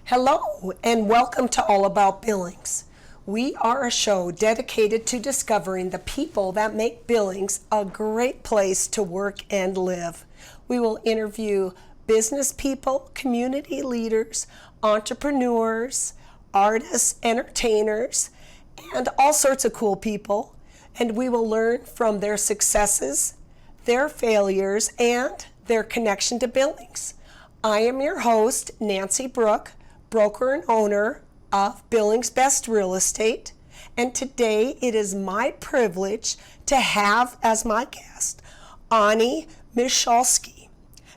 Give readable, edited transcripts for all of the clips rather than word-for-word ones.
Hello, and welcome to All About Billings. We are a show dedicated to discovering the people that make Billings a great place to work and live. We will interview business people, community leaders, entrepreneurs, artists, entertainers, and all sorts of cool people. And we will learn from their successes, their failures, and their connection to Billings. I am your host, Nancy Brook, broker and owner of Billings Best Real Estate, and today it is my privilege to have as my guest Onnie Michalsky.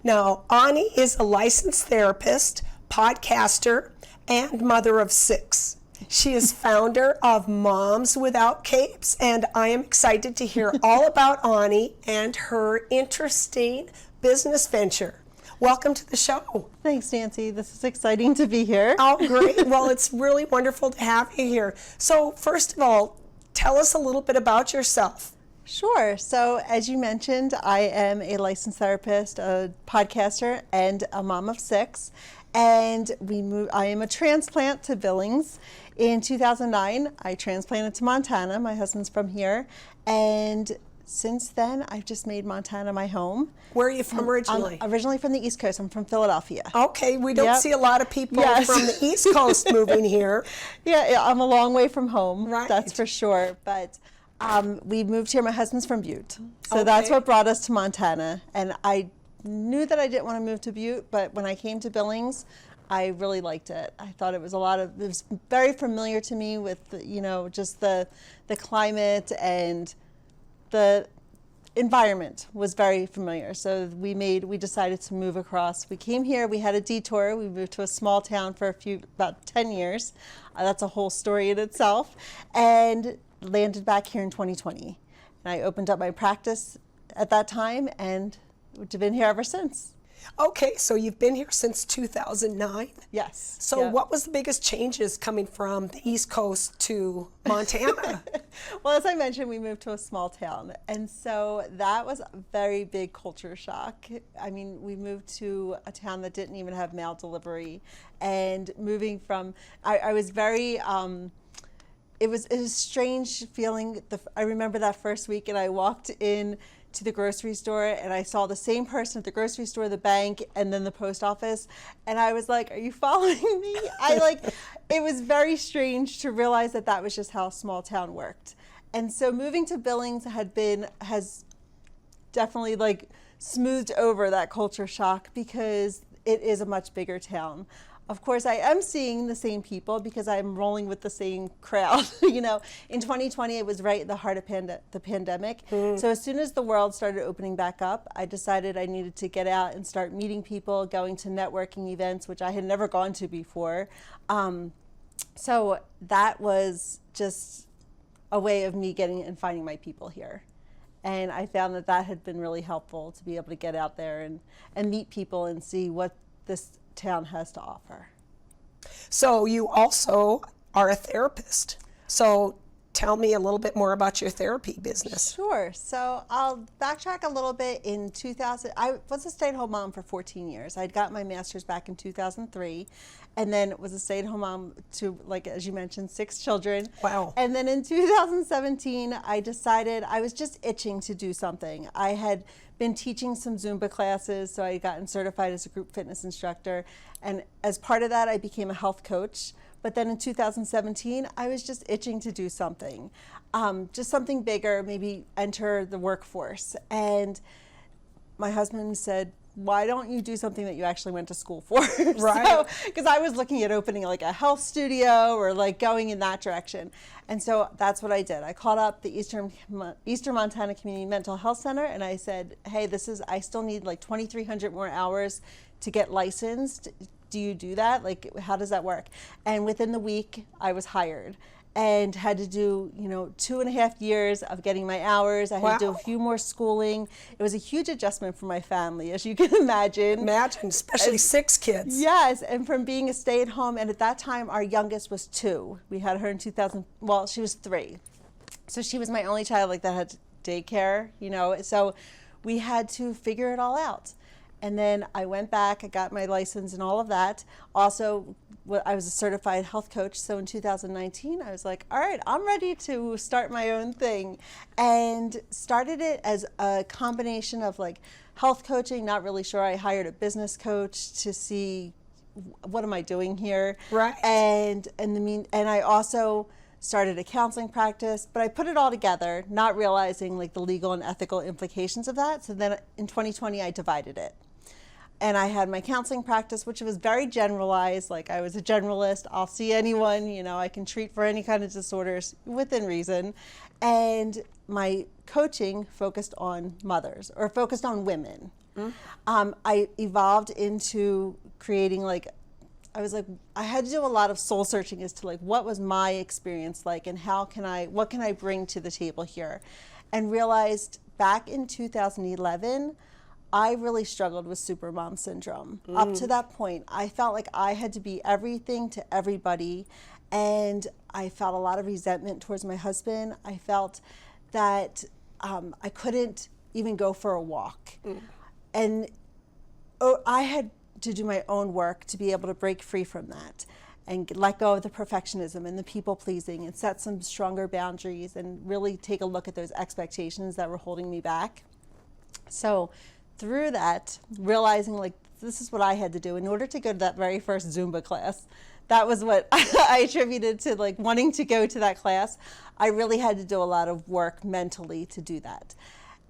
Now, Onnie is a licensed therapist, podcaster, and mother of 6. She is founder of Moms Without Capes, and I am excited to hear all about Onnie and her interesting business venture. Welcome to the show. Thanks, Nancy. This is exciting to be here. Oh, great. Well, it's really wonderful to have you here. So, first of all, tell us a little bit about yourself. Sure. So, as you mentioned, I am a licensed therapist, a podcaster, and a mom of 6. And I am a transplant to Billings. In 2009, I transplanted to Montana. My husband's from here. And since then, I've just made Montana my home. Where are you from originally? I'm originally from the East Coast. I'm from Philadelphia. Okay, we don't see a lot of people from the East Coast moving here. Yeah, I'm a long way from home, right. That's for sure. But we moved here. My husband's from Butte. So that's what brought us to Montana. And I knew that I didn't want to move to Butte, but when I came to Billings, I really liked it. I thought it was it was very familiar to me with, just the climate, and the environment was very familiar. So we decided to move across. We came here, we had a detour. We moved to a small town for about 10 years. That's a whole story in itself. And landed back here in 2020. And I opened up my practice at that time, and we've been here ever since. Okay, so you've been here since 2009? Yes. So what was the biggest changes coming from the East Coast to Montana? Well, as I mentioned, we moved to a small town, and so that was a very big culture shock. I mean, we moved to a town that didn't even have mail delivery, and moving from, I was very, it was a strange feeling. I remember that first week, and I walked in to the grocery store, and I saw the same person at the grocery store, the bank, and then the post office, and I was like, are you following me? It was very strange to realize that was just how a small town worked. And so moving to Billings has definitely smoothed over that culture shock, because it is a much bigger town. Of course, I am seeing the same people because I'm rolling with the same crowd. In 2020, it was right in the heart of the pandemic. So as soon as the world started opening back up, I decided I needed to get out and start meeting people, going to networking events, which I had never gone to before. So that was just a way of me getting and finding my people here. And I found that had been really helpful, to be able to get out there and meet people and see what this town has to offer. So you also are a therapist. So tell me a little bit more about your therapy business. Sure. So I'll backtrack a little bit. In 2000, I was a stay-at-home mom for 14 years. I'd got my master's back in 2003, and then was a stay-at-home mom to, as you mentioned, 6 children. Wow. And then in 2017, I decided I was just itching to do something. I had been teaching some Zumba classes, so I had gotten certified as a group fitness instructor. And as part of that, I became a health coach. But then in 2017, I was just itching to do something, just something bigger, maybe enter the workforce. And my husband said, why don't you do something that you actually went to school for? Right. Because I was looking at opening a health studio or going in that direction. And so that's what I did. I called up the Eastern Montana Community Mental Health Center, and I said, hey, I still need 2,300 more hours to get licensed. Do you do that? How does that work? And within the week, I was hired and had to do, 2.5 years of getting my hours. I had to do a few more schooling. It was a huge adjustment for my family, as you can imagine. Especially 6 kids. Yes, and from being a stay-at-home, and at that time, our youngest was 2. We had her in 2000, well, she was 3. So she was my only child that had daycare, so we had to figure it all out. And then I went back, I got my license and all of that. Also, I was a certified health coach. So in 2019, I was like, all right, I'm ready to start my own thing. And started it as a combination of like health coaching, not really sure. I hired a business coach to see what am I doing here. Right. And I also started a counseling practice, but I put it all together, not realizing like the legal and ethical implications of that. So then in 2020, I divided it. And I had my counseling practice, which was very generalized. Like I was a generalist. I'll see anyone, I can treat for any kind of disorders within reason. And my coaching focused on mothers or focused on women. I evolved into creating I had to do a lot of soul searching as to like what was my experience like and what can I bring to the table here, and realized back in 2011 I really struggled with supermom syndrome. Up to that point, I felt like I had to be everything to everybody, and I felt a lot of resentment towards my husband. I felt that I couldn't even go for a walk, and I had to do my own work to be able to break free from that and let go of the perfectionism and the people pleasing and set some stronger boundaries and really take a look at those expectations that were holding me back. So through that, realizing like this is what I had to do in order to go to that very first Zumba class. That was what I attributed to like wanting to go to that class. I really had to do a lot of work mentally to do that.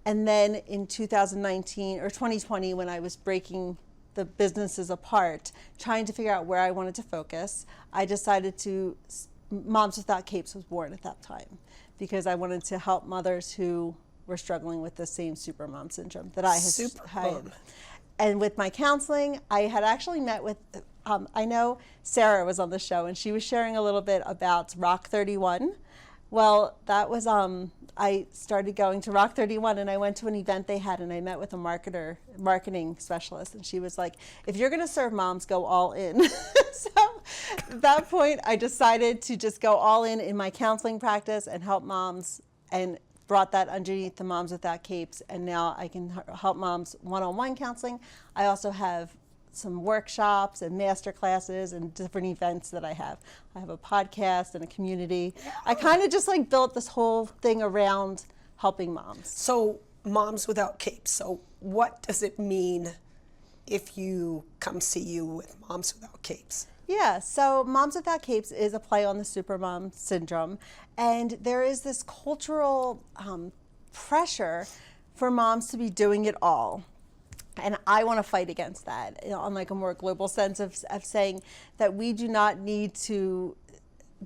And then in 2019 or 2020, when I was breaking the businesses apart, trying to figure out where I wanted to focus, I decided Moms Without Capes was born at that time because I wanted to help mothers who were struggling with the same supermom syndrome that I had. And with my counseling, I had actually met with, I know Sarah was on the show and she was sharing a little bit about Rock 31. Well, that was, I started going to Rock 31 and I went to an event they had and I met with a marketing specialist, and she was like, if you're gonna serve moms, go all in. So at that point, I decided to just go all in my counseling practice and help moms, and brought that underneath the Moms Without Capes, and now I can help moms one-on-one counseling. I also have some workshops and master classes and different events that I have. I have a podcast and a community. I kind of just like built this whole thing around helping moms. So Moms Without Capes. So what does it mean if you come see you with Moms Without Capes? Yeah, so Moms Without Capes is a play on the supermom syndrome, and there is this cultural pressure for moms to be doing it all. And I want to fight against that on like a more global sense of saying that we do not need to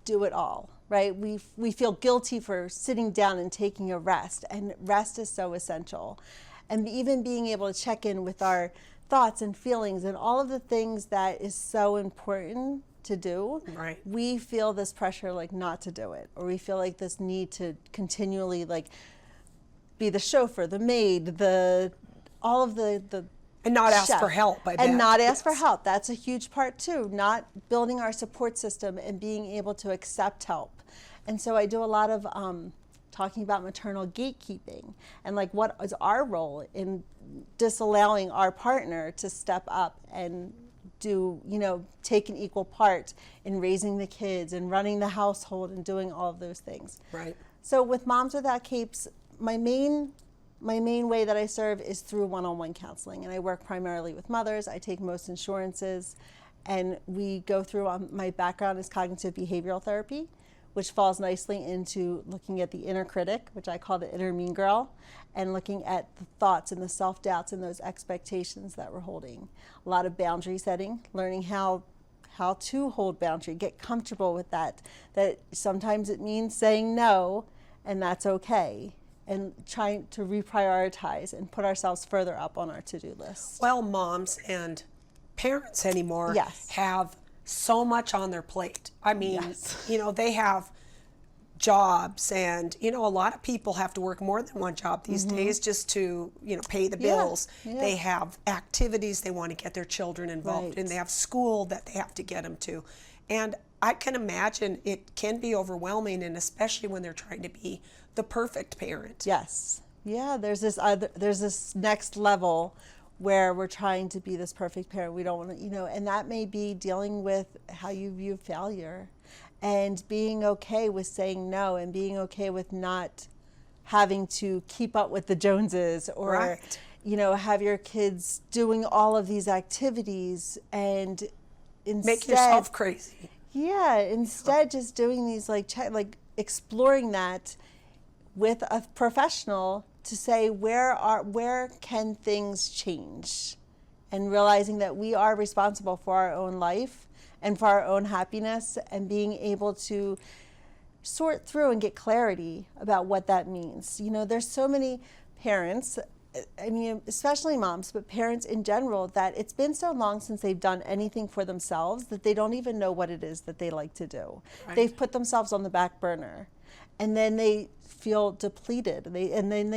do it all, right? We feel guilty for sitting down and taking a rest, and rest is so essential. And even being able to check in with our thoughts and feelings and all of the things that is so important to do. Right. We feel this pressure like not to do it, or we feel like this need to continually like be the chauffeur, the maid, all of the and not ask chef. for help. And not ask for help. That's a huge part too. Not building our support system and being able to accept help. And so I do a lot of talking about maternal gatekeeping and like what is our role in disallowing our partner to step up and take an equal part in raising the kids and running the household and doing all of those things. Right. So with Moms Without Capes, my main way that I serve is through one-on-one counseling, and I work primarily with mothers. I take most insurances, and we go through, my background is cognitive behavioral therapy, which falls nicely into looking at the inner critic, which I call the inner mean girl, and looking at the thoughts and the self-doubts and those expectations that we're holding. A lot of boundary setting, learning how to hold boundary, get comfortable with that sometimes it means saying no, and that's okay. And trying to reprioritize and put ourselves further up on our to-do list. Well, moms and parents anymore Yes. have so much on their plate. I mean, Yes. They have jobs, and a lot of people have to work more than one job these days just to pay the bills. Yeah. They have activities they want to get their children involved in. Right. They have school that they have to get them to, and I can imagine it can be overwhelming, and especially when they're trying to be the perfect parent. Yes. Yeah, there's this next level where we're trying to be this perfect parent. We don't want to, and that may be dealing with how you view failure and being okay with saying no and being okay with not having to keep up with the Joneses or, Right. have your kids doing all of these activities and instead Make yourself crazy. yeah, instead just doing these like exploring that with a professional to say where can things change, and realizing that we are responsible for our own life and for our own happiness, and being able to sort through and get clarity about what that means. There's so many parents, I mean, especially moms, but parents in general, that it's been so long since they've done anything for themselves that they don't even know what it is that they like to do. Right. They've put themselves on the back burner, and then they feel depleted. And then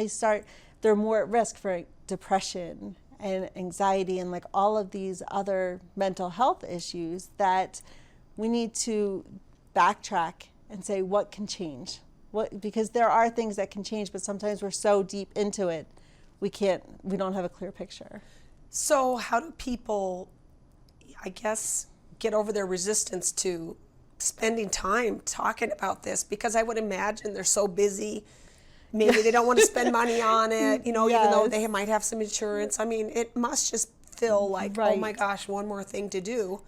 they're more at risk for depression and anxiety and like all of these other mental health issues that we need to backtrack and say what can change. Because there are things that can change, but sometimes we're so deep into it, we don't have a clear picture. So how do people, I guess, get over their resistance to spending time talking about this? Because I would imagine they're so busy. Maybe they don't want to spend money on it, even though Yes. they might have some insurance. I mean, it must just feel like, oh my Right. gosh, one more thing to do,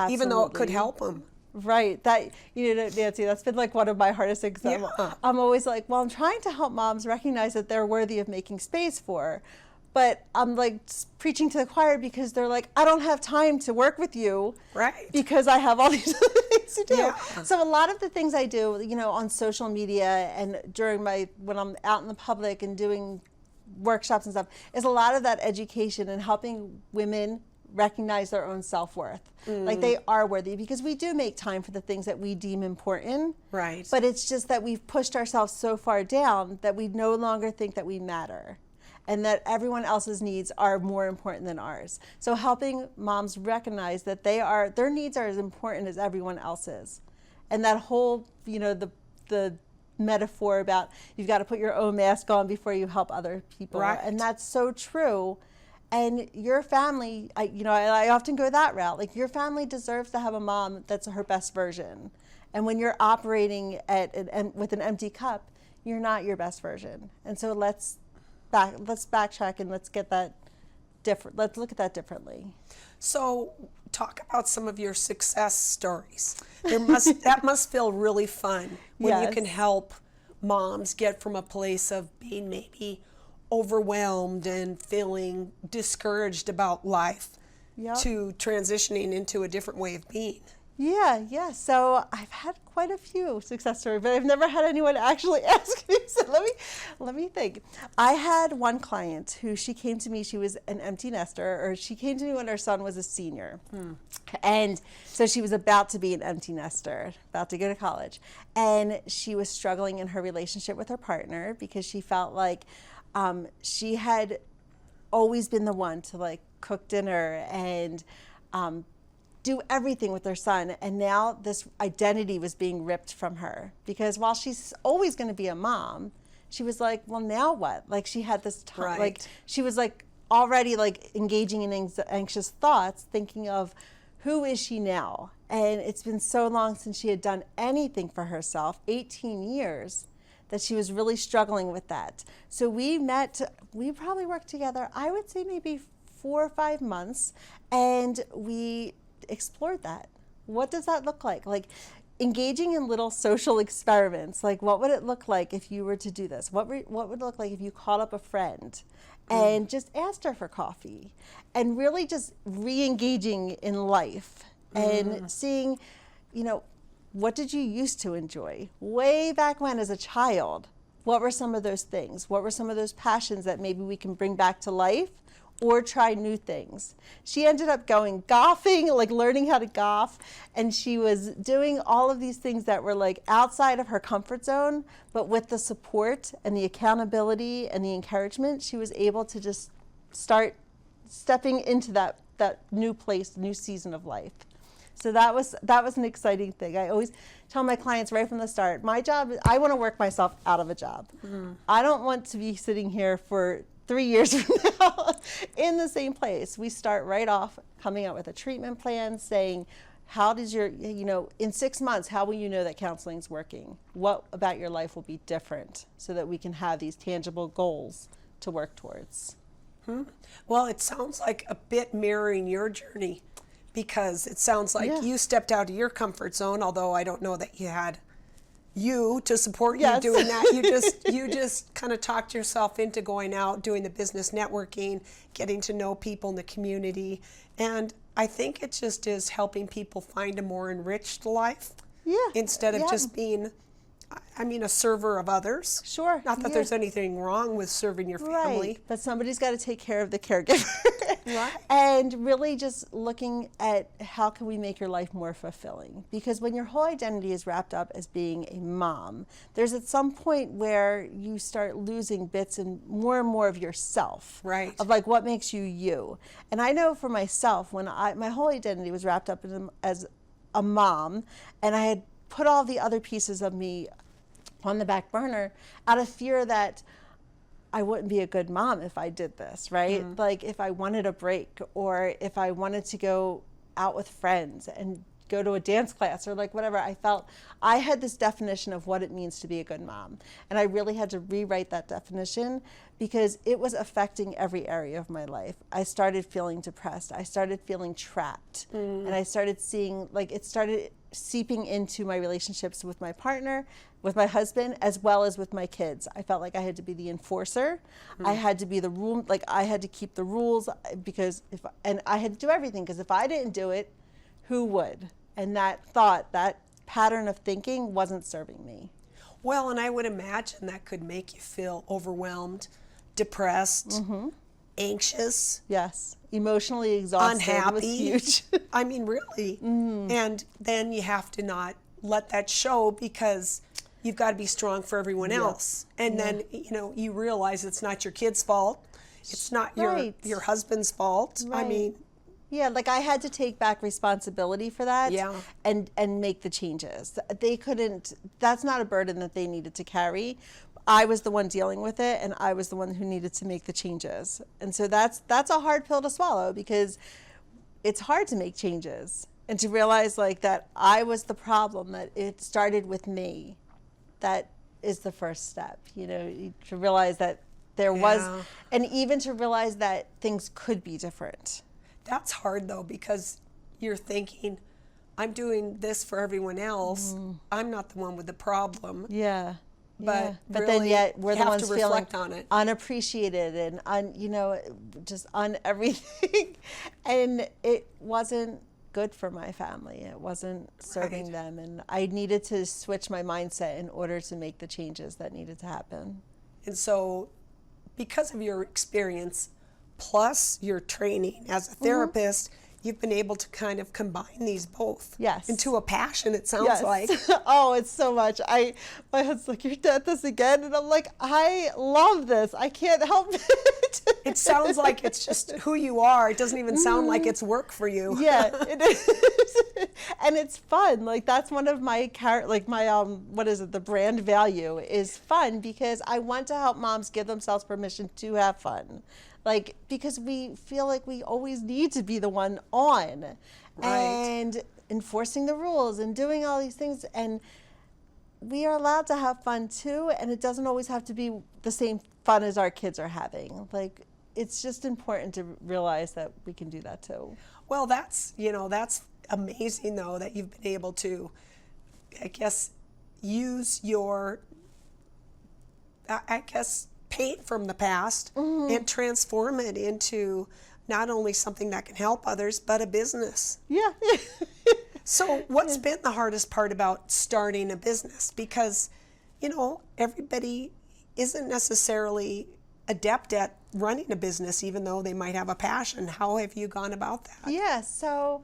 even though it could Absolutely. help them. Right. That, Nancy, that's been like one of my hardest things. Yeah. I'm always like, well, I'm trying to help moms recognize that they're worthy of making space for. But I'm like preaching to the choir because they're like, I don't have time to work with you. Right. Because I have all these other things to do. Yeah. So a lot of the things I do, on social media and when I'm out in the public and doing workshops and stuff, is a lot of that education and helping women recognize their own self-worth. Like they are worthy, because we do make time for the things that we deem important. Right. But it's just that we've pushed ourselves so far down that we no longer think that we matter, and that everyone else's needs are more important than ours. So helping moms recognize that their needs are as important as everyone else's. And that whole, the metaphor about you've got to put your own mask on before you help other people. Right. And that's so true. And your family, I often go that route. Like, your family deserves to have a mom that's her best version. And when you're operating with an empty cup, you're not your best version. And so let's backtrack and let's get that different. Let's look at that differently. So talk about some of your success stories. That must feel really fun when you Yes. can help moms get from a place of being maybe overwhelmed and feeling discouraged about life Yep. to transitioning into a different way of being. Yeah. So I've had quite a few success stories, but I've never had anyone actually ask me. So let me think. I had one client who she came to me. She was an empty nester, or she came to me when her son was a senior. And so she was about to be an empty nester, about to go to college. And she was struggling in her relationship with her partner because she felt like she had always been the one to like cook dinner and do everything with her son, and now this identity was being ripped from her, because while she's always going to be a mom, she was like, well, now what? Like, she had this time, Right. like she was like already like engaging in anxious thoughts, thinking of who is she now? And it's been so long since she had done anything for herself, 18 years, that she was really struggling with that. So we probably worked together, I would say maybe 4 or 5 months, and we explored that. What does that look like? Like, engaging in little social experiments. Like, what would it look like if you were to do this? What would it look like if you called up a friend and just asked her for coffee? And really just re-engaging in life and seeing, what did you used to enjoy way back when as a child? What were some of those things? What were some of those passions that maybe we can bring back to life or try new things? She ended up going golfing, like learning how to golf, and she was doing all of these things that were like outside of her comfort zone, but with the support and the accountability and the encouragement, she was able to just start stepping into that new place, new season of life. So that was an exciting thing. I always tell my clients right from the start, my job, I want to work myself out of a job. I don't want to be sitting here for 3 years from now in the same place. We start right off coming out with a treatment plan, saying, how does your, in 6 months, how will you know that counseling is working? What about your life will be different so that we can have these tangible goals to work towards? Well, it sounds like a bit mirroring your journey, because it sounds like you stepped out of your comfort zone, although I don't know that you had you to support you doing that. You just kind of talked yourself into going out, doing the business networking, getting to know people in the community. And I think it just is helping people find a more enriched life instead of just being, a server of others. Sure. Not that there's anything wrong with serving your family. Right. But somebody's got to take care of the caregiver. Right. And really just looking at how can we make your life more fulfilling? Because when your whole identity is wrapped up as being a mom, there's at some point where you start losing bits and more of yourself. Right. Of like what makes you you. And I know for myself, when my whole identity was wrapped up as a mom, and I had put all the other pieces of me on the back burner out of fear that I wouldn't be a good mom if I did this, right? Like if I wanted a break, or if I wanted to go out with friends and go to a dance class, or like whatever, I felt I had this definition of what it means to be a good mom. And I really had to rewrite that definition because it was affecting every area of my life. I started feeling depressed. I started feeling trapped. And I started seeing, like, it started seeping into my relationships with my partner, with my husband, as well as with my kids. I felt like I had to be the enforcer. I had to be the rule, like I had to keep the rules, because and I had to do everything, because if I didn't do it, who would? And that thought, that pattern of thinking wasn't serving me. Well, and I would imagine that could make you feel overwhelmed, depressed, anxious. Yes. Emotionally exhausted. Unhappy. Was huge. I mean, really. And then you have to not let that show, because you've got to be strong for everyone else. And then, you realize it's not your kid's fault. It's not your husband's fault. Right. I mean, yeah, like I had to take back responsibility for that Yeah. and make the changes. They couldn't, that's not a burden that they needed to carry. I was the one dealing with it, and I was the one who needed to make the changes. And so that's a hard pill to swallow, because it's hard to make changes and to realize like that I was the problem, that it started with me. That is the first step, to realize that there was, and even to realize that things could be different. That's hard, though, because you're thinking, I'm doing this for everyone else. I'm not the one with the problem. Yeah. But But really, then yet we're you the have ones to feeling reflect on it. unappreciated and just on everything. And it wasn't good for my family. It wasn't serving them. And I needed to switch my mindset in order to make the changes that needed to happen. And so, because of your experience, plus your training as a therapist, you've been able to kind of combine these both into a passion, it sounds like. Oh, it's so much. My husband's like, you're at this again? And I'm like, I love this. I can't help it. It sounds like it's just who you are. It doesn't even sound like it's work for you. Yeah, it is. And it's fun. Like that's one of my the brand value is fun, because I want to help moms give themselves permission to have fun. Like, because we feel like we always need to be the one on and enforcing the rules and doing all these things. And we are allowed to have fun too. And it doesn't always have to be the same fun as our kids are having. Like, it's just important to realize that we can do that too. Well, that's amazing, though, that you've been able to, I guess, use your, pain from the past and transform it into not only something that can help others, but a business. Yeah. So what's been the hardest part about starting a business? Because, everybody isn't necessarily adept at running a business, even though they might have a passion. How have you gone about that? Yeah, so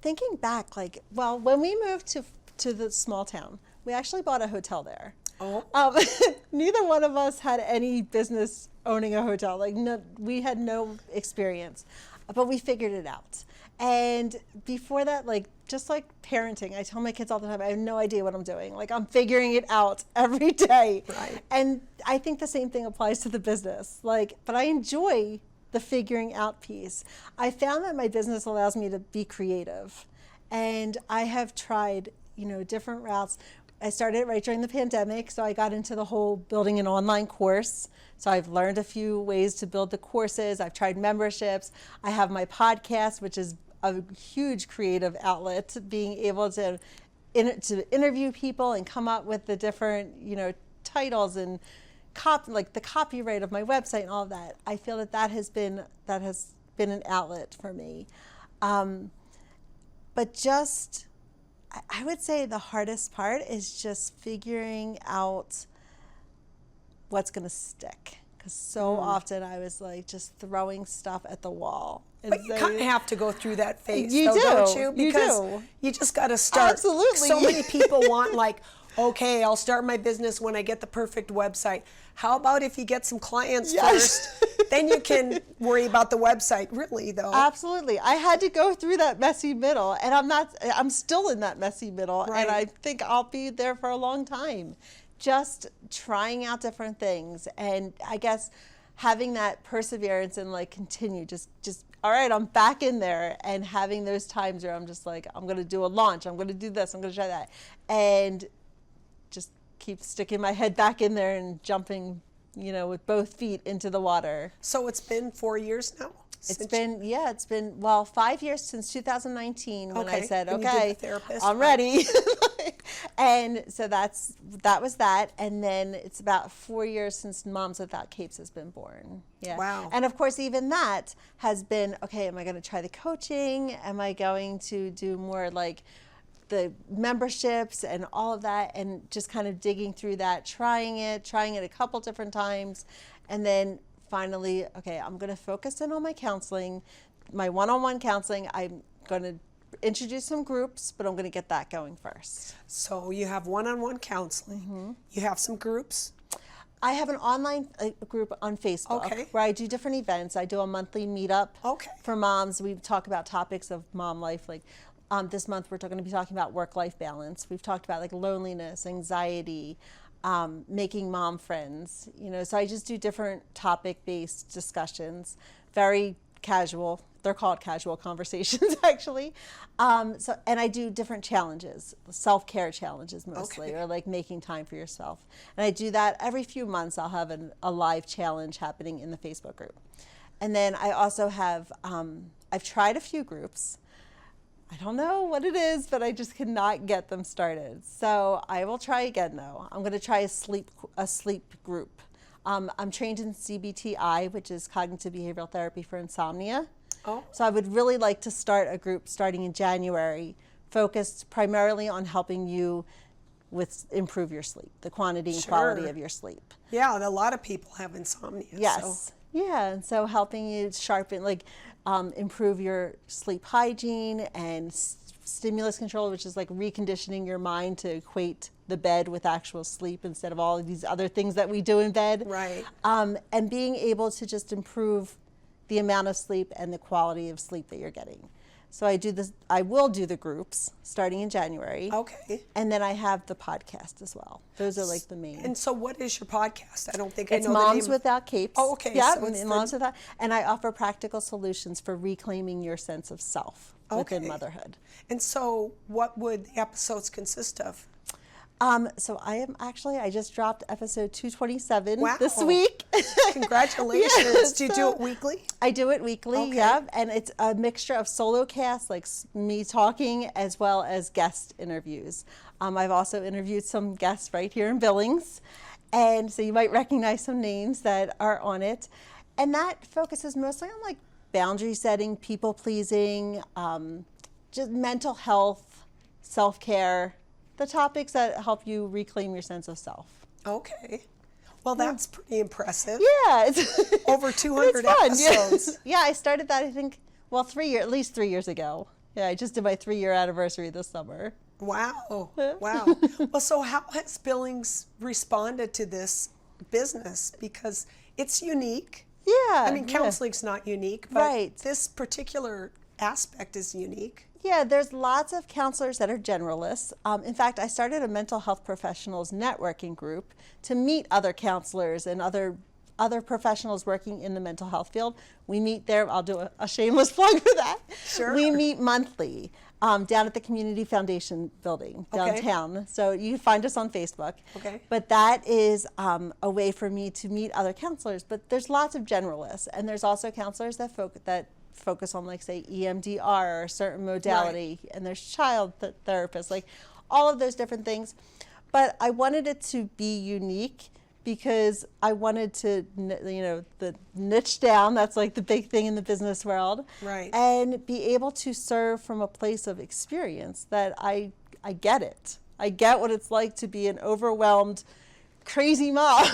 thinking back, when we moved to the small town, we actually bought a hotel there. Oh. Neither one of us had any business owning a hotel. We had no experience, but we figured it out. And before that, like, just like parenting, I tell my kids all the time, I have no idea what I'm doing. Like, I'm figuring it out every day. Right. And I think the same thing applies to the business. Like, but I enjoy the figuring out piece. I found that my business allows me to be creative. And I have tried, different routes. I started right during the pandemic, so I got into the whole building an online course. So I've learned a few ways to build the courses. I've tried memberships. I have my podcast, which is a huge creative outlet, being able to interview people and come up with the different, titles and like the copyright of my website and all of that. I feel that has been an outlet for me. But just, I would say the hardest part is just figuring out what's going to stick. Because so often I was like just throwing stuff at the wall. But you kind of have to go through that phase, You do. don't you? You Because do. you just got to start. Absolutely. So many people want like, okay, I'll start my business when I get the perfect website. How about if you get some clients first, then you can worry about the website, really, though. Absolutely. I had to go through that messy middle, and I'm still in that messy middle, Right. and I think I'll be there for a long time. Just trying out different things, and I guess having that perseverance and like continue, just all right, I'm back in there, and having those times where I'm just like, I'm going to do a launch, I'm going to do this, I'm going to try that, and just keep sticking my head back in there and jumping, with both feet into the water. So it's been 4 years now? It's been 5 years since 2019 when I Okay, said, and you did okay, the therapist, I'm right. ready. And so that was that. And then it's about 4 years since Moms Without Capes has been born. Yeah. Wow. And of course, even that has been, okay, am I going to try the coaching? Am I going to do more like the memberships and all of that, and just kind of digging through that, trying it a couple different times, and then finally, okay, I'm going to focus in on my counseling, my one-on-one counseling. I'm going to introduce some groups, but I'm going to get that going first. So you have one-on-one counseling. You have some groups. I have an online group on Facebook where I do different events. I do a monthly meetup for moms. We talk about topics of mom life, like this month we're going to be talking about work-life balance. We've talked about like loneliness, anxiety, making mom friends. So I just do different topic-based discussions, very casual. They're called casual conversations, actually. And I do different challenges, self-care challenges mostly, or like making time for yourself. And I do that every few months. I'll have a live challenge happening in the Facebook group. And then I also have, I've tried a few groups. I don't know what it is, but I just cannot get them started. So I will try again, though. I'm going to try a sleep group. I'm trained in CBTI, which is cognitive behavioral therapy for insomnia. So I would really like to start a group starting in January, focused primarily on helping you improve your sleep, the quantity and quality of your sleep. Yeah, a lot of people have insomnia. Yes. So. Yeah, and so helping you sharpen, improve your sleep hygiene and stimulus control, which is like reconditioning your mind to equate the bed with actual sleep instead of all of these other things that we do in bed. Right. And being able to just improve the amount of sleep and the quality of sleep that you're getting. So I will do the groups starting in January. Okay. And then I have the podcast as well. Those are like the main. And so what is your podcast? I don't think I know It's the Moms name. Without Capes. Oh, okay. Yeah, So it's Moms Without. And I offer practical solutions for reclaiming your sense of self within motherhood. And so what would the episodes consist of? So I just dropped episode 227 Wow. this week. Congratulations. Yes, Do you do it weekly? I do it weekly, yeah. And it's a mixture of solo casts, like me talking, as well as guest interviews. I've also interviewed some guests right here in Billings. And so you might recognize some names that are on it. And that focuses mostly on like boundary setting, people pleasing, just mental health, self-care, the topics that help you reclaim your sense of self. Okay. Well, that's pretty impressive. Yeah. It's Over 200 it's fun, episodes. Yeah, I started that, I think, at least 3 years ago. Yeah, I just did my 3-year anniversary this summer. Wow. Wow. Well, so how has Billings responded to this business? Because it's unique. Yeah. I mean, counseling's not unique, but Right. this particular aspect is unique. Yeah, there's lots of counselors that are generalists. In fact, I started a mental health professionals networking group to meet other counselors and other professionals working in the mental health field. We meet there. I'll do a shameless plug for that. Sure. We meet monthly down at the Community Foundation building downtown. Okay. So you can find us on Facebook. Okay. But that is a way for me to meet other counselors. But there's lots of generalists, and there's also counselors that focus on, like, say, EMDR or a certain modality, Right. and there's child therapists, like all of those different things. But I wanted it to be unique because I wanted to, the niche down, that's like the big thing in the business world. Right. And be able to serve from a place of experience that I get it. I get what it's like to be an overwhelmed, crazy mom.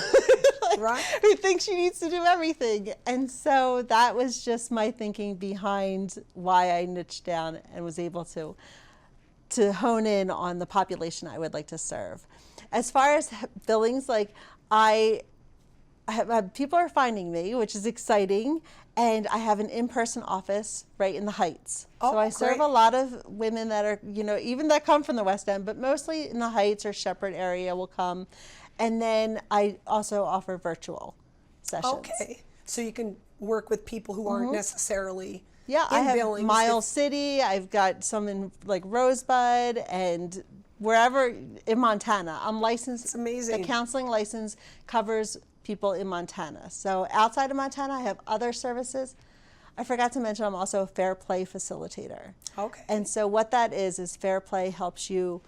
Right. Who thinks she needs to do everything. And so that was just my thinking behind why I niched down and was able to hone in on the population I would like to serve. As far as Billings, like, people are finding me, which is exciting, and I have an in-person office right in the Heights. Oh, so I serve great. a lot of women that are, even that come from the West End, but mostly in the Heights or Shepherd area will come. And then I also offer virtual sessions. Okay. So you can work with people who aren't necessarily Yeah, in I have Billings. Miles City. I've got some in, like, Rosebud and wherever in Montana. I'm licensed. It's amazing. The counseling license covers people in Montana. So outside of Montana, I have other services. I forgot to mention I'm also a Fair Play facilitator. Okay. And so what that is Fair Play helps you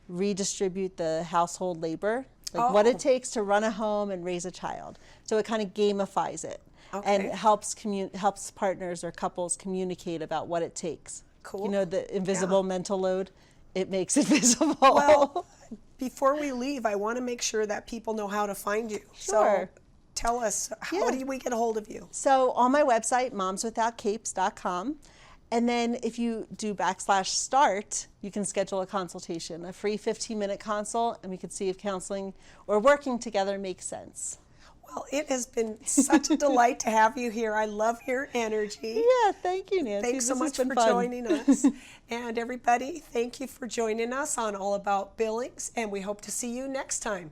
redistribute the household labor, like what Oh. it takes to run a home and raise a child. So it kind of gamifies it. Okay. And helps partners or couples communicate about what it takes. Cool. The invisible mental load, it makes it visible. Well, before we leave, I want to make sure that people know how to find you. Sure. So tell us, how do we get a hold of you? So on my website, momswithoutcapes.com. And then if you do /start, you can schedule a consultation, a free 15-minute consult, and we can see if counseling or working together makes sense. Well, it has been such a delight to have you here. I love your energy. Yeah, thank you, Nancy. Thanks so This much has for been fun. joining us. And everybody, thank you for joining us on All About Billings, and we hope to see you next time.